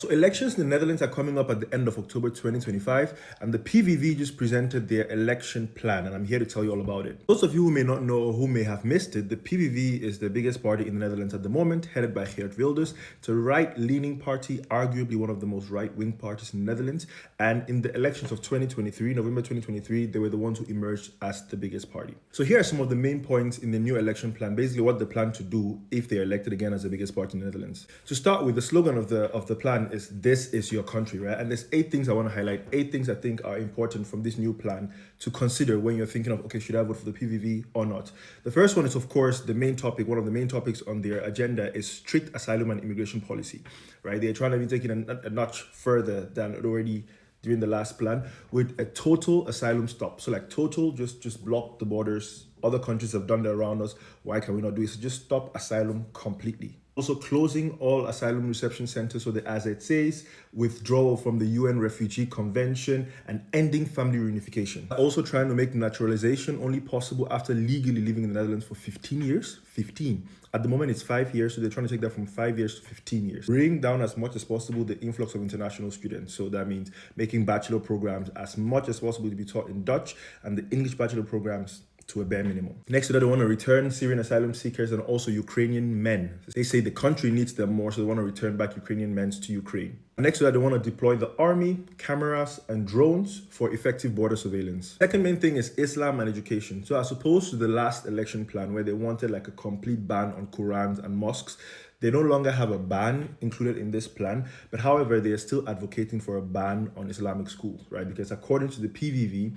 So elections in the Netherlands are coming up at the end of October 2025, and the PVV just presented their election plan, and I'm here to tell you all about it. Those of you who may not know or who may have missed it, the PVV is the biggest party in the Netherlands at the moment, headed by Geert Wilders. It's a right-leaning party, arguably one of the most right-wing parties in the Netherlands, and in the elections of 2023, November 2023, they were the ones who emerged as the biggest party. So here are some of the main points in the new election plan, basically what they plan to do if they're elected again as the biggest party in the Netherlands. To start with, the slogan of the plan is "This is your country," right? And there's 8 things I want to highlight, 8 things I think are important from this new plan to consider when you're thinking of, okay, should I vote for the PVV or not? The first one is, of course, the main topic. One of the main topics on their agenda is strict asylum and immigration policy, right? They're trying to be taking a notch further than already during the last plan with a total asylum stop. So like total, just block the borders. Other countries have done that around us. Why can we not do it? So just stop asylum completely. Also closing all asylum reception centers, so the AZC's, withdrawal from the UN Refugee Convention, and ending family reunification. Also trying to make naturalization only possible after legally living in the Netherlands for 15 years. 15. At the moment, it's 5 years, so they're trying to take that from 5 years to 15 years. Bring down as much as possible the influx of international students. So that means making bachelor programs as much as possible to be taught in Dutch, and the English bachelor programs to a bare minimum. Next to that, they want to return Syrian asylum seekers and also Ukrainian men. They say the country needs them more, so they want to return back Ukrainian men to Ukraine. Next to that, they want to deploy the army, cameras, and drones for effective border surveillance. Second main thing is Islam and education. So as opposed to the last election plan where they wanted like a complete ban on Qurans and mosques, they no longer have a ban included in this plan, but however, they are still advocating for a ban on Islamic schools, right? Because according to the PVV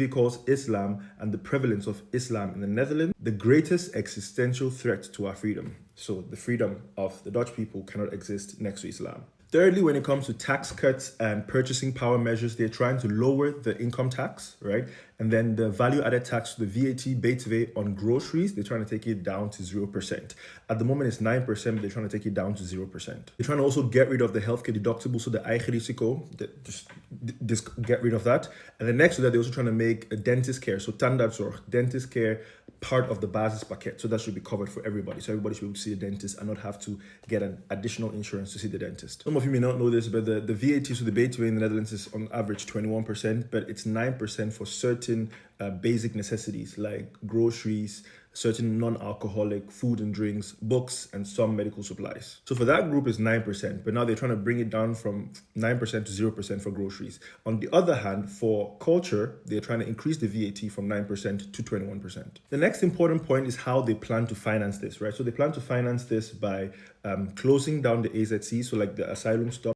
calls Islam and the prevalence of Islam in the Netherlands the greatest existential threat to our freedom. So the freedom of the Dutch people cannot exist next to Islam. Thirdly, when it comes to tax cuts and purchasing power measures, they're trying to lower the income tax, right? And then the value-added tax, the VAT, BTW on groceries, they're trying to take it down to 0%. At the moment, it's 9%, but they're trying to take it down to 0%. They're trying to also get rid of the healthcare deductible, so the eigen risico, just get rid of that. And then next to that, they're also trying to make a dentist care, so tandartszorg, dentist care, part of the basispaket. So that should be covered for everybody. So everybody should be able to see a dentist and not have to get an additional insurance to see the dentist. Some of you may not know this, but the VAT, so the BTW in the Netherlands is on average 21%, but it's 9% for certain basic necessities like groceries, certain non-alcoholic food and drinks, books, and some medical supplies. So for that group is 9%, but now they're trying to bring it down from 9% to 0% for groceries. On the other hand, for culture, they're trying to increase the VAT from 9% to 21%. The next important point is how they plan to finance this, right? So they plan to finance this by closing down the AZC, so like the asylum stop,